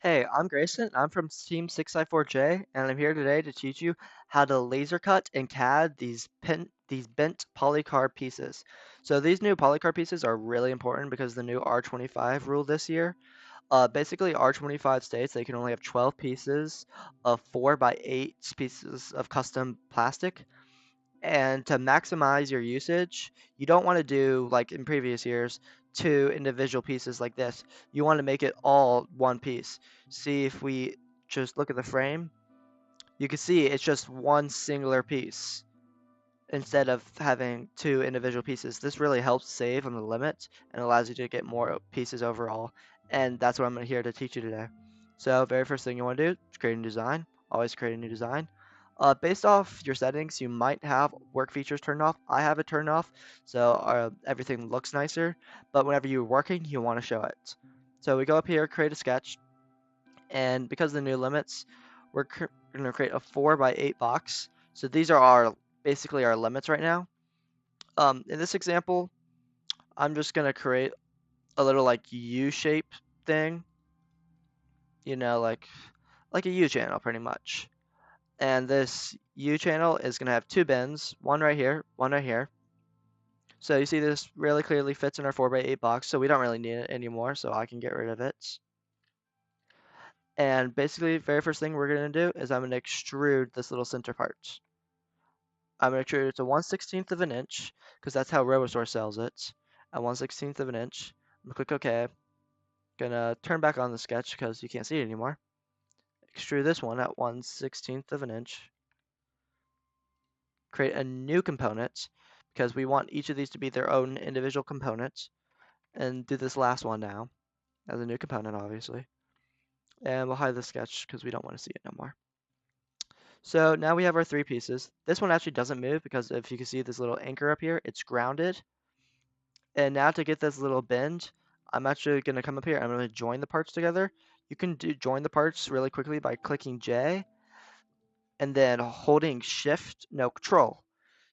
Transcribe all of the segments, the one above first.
Hey, I'm Grayson. I'm from Team 6i4J, and I'm here today to teach you how to laser cut and CAD these bent polycarb pieces. So these new polycarb pieces are really important because the new R25 rule this year. Basically, R25 states they can only have 12 pieces of 4 by 8 pieces of custom plastic. And to maximize your usage, you don't want to do, like in previous years, two individual pieces like this. You want to make it all one piece. See, if we just look at the frame, you can see it's just one singular piece instead of having two individual pieces. This really helps save on the limit and allows you to get more pieces overall. And that's what I'm here to teach you today. So, very first thing you want to do is create a new design. Always create a new design. Based off your settings, you might have work features turned off. I have it turned off, so everything looks nicer. But whenever you're working, you want to show it. So we go up here, create a sketch, and because of the new limits, we're going to create a 4 by 8 box. So these are basically our limits right now. In this example, I'm just going to create a little like U-shape thing, like a U channel pretty much. And this U channel is going to have two bins, one right here, one right here. So you see this really clearly fits in our 4 by 8 box, so we don't really need it anymore, so I can get rid of it. And basically, very first thing we're going to do is I'm going to extrude this little center part. I'm going to extrude it to 1/16 of an inch, because that's how Robosaur sells it, at 1/16 of an inch. I'm going to click OK. Going to turn back on the sketch because you can't see it anymore. Extrude this one at 1/16 of an inch. Create a new component, because we want each of these to be their own individual component. And do this last one now, as a new component, obviously. And we'll hide the sketch because we don't want to see it no more. So now we have our three pieces. This one actually doesn't move because if you can see this little anchor up here, it's grounded. And now to get this little bend, I'm actually going to come up here. I'm going to join the parts together. You can join the parts really quickly by clicking J and then holding Control.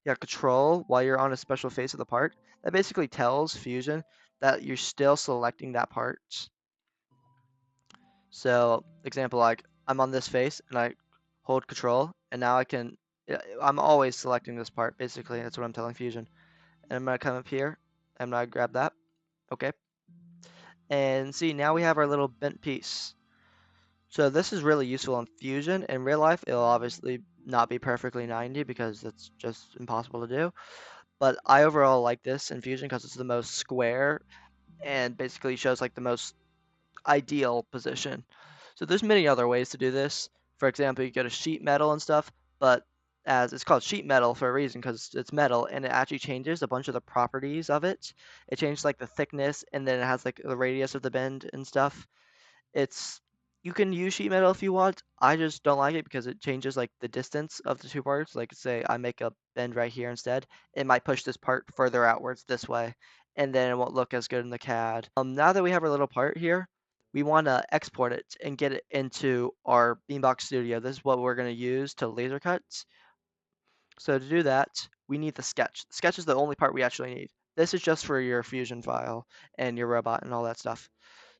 Yeah, Control while you're on a special face of the part. That basically tells Fusion that you're still selecting that part. So, example, like I'm on this face and I hold Control, and now I'm always selecting this part. Basically, that's what I'm telling Fusion. And I'm gonna come up here. I'm gonna grab that. Okay. And see, now we have our little bent piece. So this is really useful in Fusion. In real life, it'll obviously not be perfectly 90 because that's just impossible to do. But I overall like this in Fusion because it's the most square and basically shows like the most ideal position. So there's many other ways to do this. For example, you go to sheet metal and stuff, but as it's called sheet metal for a reason because it's metal and it actually changes a bunch of the properties of it. It changes like the thickness and then it has like the radius of the bend and stuff. It's You can use sheet metal if you want. I just don't like it because it changes like the distance of the two parts. Like say I make a bend right here instead, it might push this part further outwards this way, and then it won't look as good in the CAD. Now that we have our little part here, we want to export it and get it into our Beambox Studio. This is what we're going to use to laser cut. So to do that, we need the sketch. The sketch is the only part we actually need. This is just for your Fusion file and your robot and all that stuff.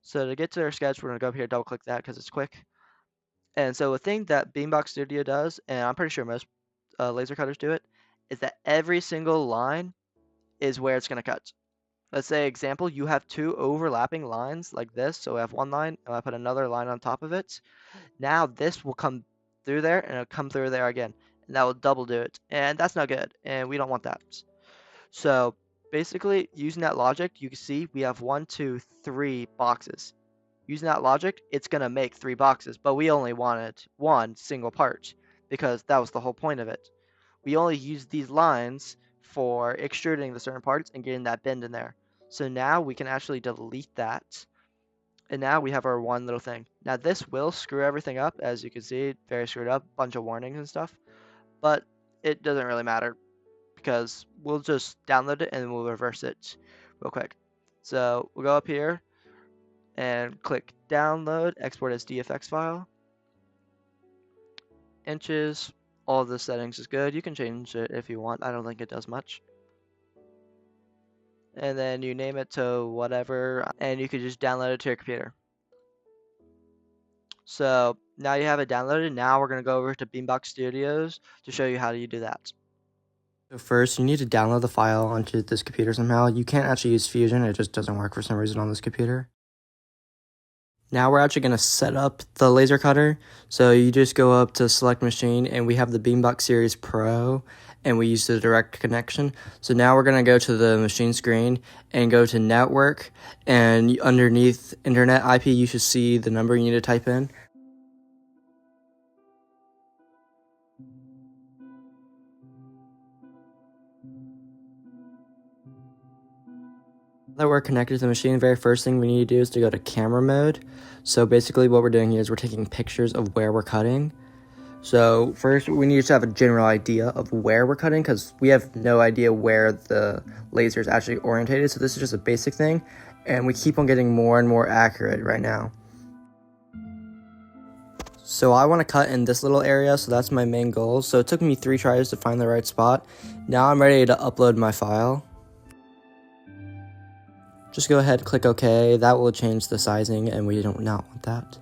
So to get to our sketch, we're going to go up here, double click that because it's quick. And so a thing that Beambox Studio does, and I'm pretty sure most laser cutters do it, is that every single line is where it's going to cut. Let's say, example, you have two overlapping lines like this. So I have one line, and I put another line on top of it. Now this will come through there, and it'll come through there again. And that will double do it. And that's not good, and we don't want that. So basically, using that logic, you can see we have 1, 2, 3 boxes. Using that logic, it's going to make 3 boxes, but we only wanted one single part because that was the whole point of it. We only used these lines for extruding the certain parts and getting that bend in there. So now we can actually delete that. And now we have our one little thing. Now this will screw everything up, as you can see, very screwed up, bunch of warnings and stuff. But it doesn't really matter because we'll just download it and we'll reverse it real quick. So we'll go up here and click download, export as DFX file, inches, all of the settings is good. You can change it if you want. I don't think it does much. And then you name it to whatever, and you can just download it to your computer. So now you have it downloaded. Now we're going to go over to Beambox Studios to show you how you do that. So first, you need to download the file onto this computer somehow. You can't actually use Fusion. It just doesn't work for some reason on this computer. Now we're actually going to set up the laser cutter. So you just go up to select machine, and we have the Beambox Series Pro, and we use the direct connection. So now we're going to go to the machine screen and go to network, and underneath internet IP, you should see the number you need to type in. Now that we're connected to the machine, the very first thing we need to do is to go to camera mode. So basically what we're doing here is we're taking pictures of where we're cutting. So first we need to have a general idea of where we're cutting, because we have no idea where the laser is actually orientated. So this is just a basic thing, and we keep on getting more and more accurate right now. So I want to cut in this little area, so that's my main goal. So it took me 3 tries to find the right spot. Now I'm ready to upload my file. Just go ahead and click OK. That will change the sizing, and we don't not want that.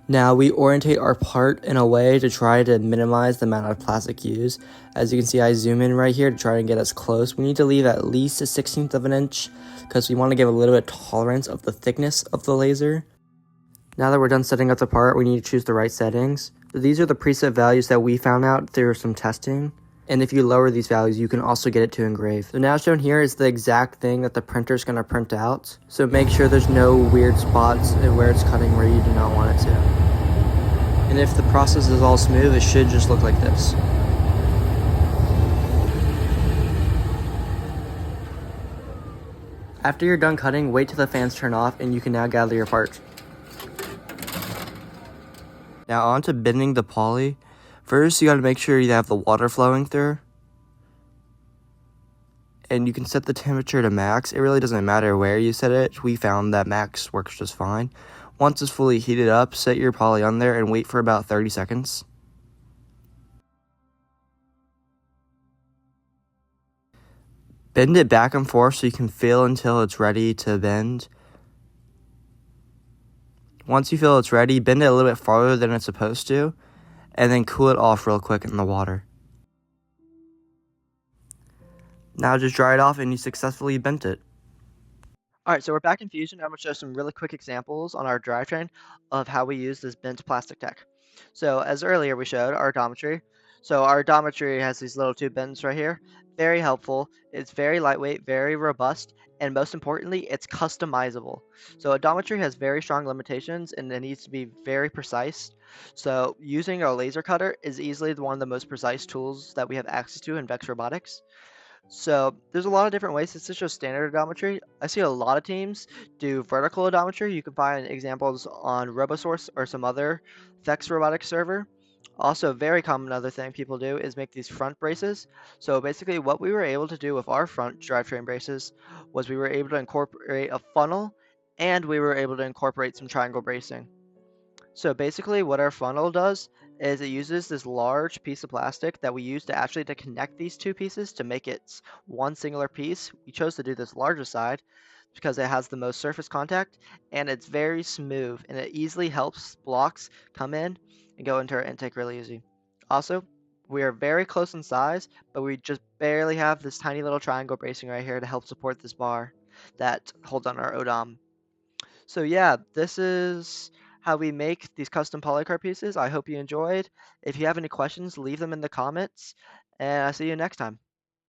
Now we orientate our part in a way to try to minimize the amount of plastic used. As you can see, I zoom in right here to try and get as close. We need to leave at least a 1/16 of an inch because we want to give a little bit of tolerance of the thickness of the laser. Now that we're done setting up the part, we need to choose the right settings. These are the preset values that we found out through some testing. And if you lower these values, you can also get it to engrave. So now shown here is the exact thing that the printer is going to print out. So make sure there's no weird spots where it's cutting where you do not want it to. And if the process is all smooth, it should just look like this. After you're done cutting, wait till the fans turn off and you can now gather your part. Now on to bending the poly. First, you got to make sure you have the water flowing through. And you can set the temperature to max. It really doesn't matter where you set it. We found that max works just fine. Once it's fully heated up, set your poly on there and wait for about 30 seconds. Bend it back and forth so you can feel until it's ready to bend. Once you feel it's ready, bend it a little bit farther than it's supposed to, and then cool it off real quick in the water. Now just dry it off and you successfully bent it. Alright, so we're back in Fusion. I'm going to show some really quick examples on our drivetrain of how we use this bent plastic tech. So as earlier we showed, our odometry. So our odometry has these little tube bends right here. Very helpful. It's very lightweight, very robust, and most importantly, it's customizable. So odometry has very strong limitations and it needs to be very precise. So using our laser cutter is easily one of the most precise tools that we have access to in Vex Robotics. So there's a lot of different ways. This is just standard odometry. I see a lot of teams do vertical odometry. You can find examples on RoboSource or some other Vex Robotics server. Also, a very common other thing people do is make these front braces. So basically what we were able to do with our front drivetrain braces was we were able to incorporate a funnel and we were able to incorporate some triangle bracing. So basically what our funnel does is it uses this large piece of plastic that we use to actually to connect these two pieces to make it one singular piece. We chose to do this larger side because it has the most surface contact and it's very smooth and it easily helps blocks come in and go into our intake really easy. Also, we are very close in size, but we just barely have this tiny little triangle bracing right here to help support this bar that holds on our odom. So yeah, this is how we make these custom polycard pieces. I hope you enjoyed. If you have any questions, leave them in the comments, and I'll see you next time.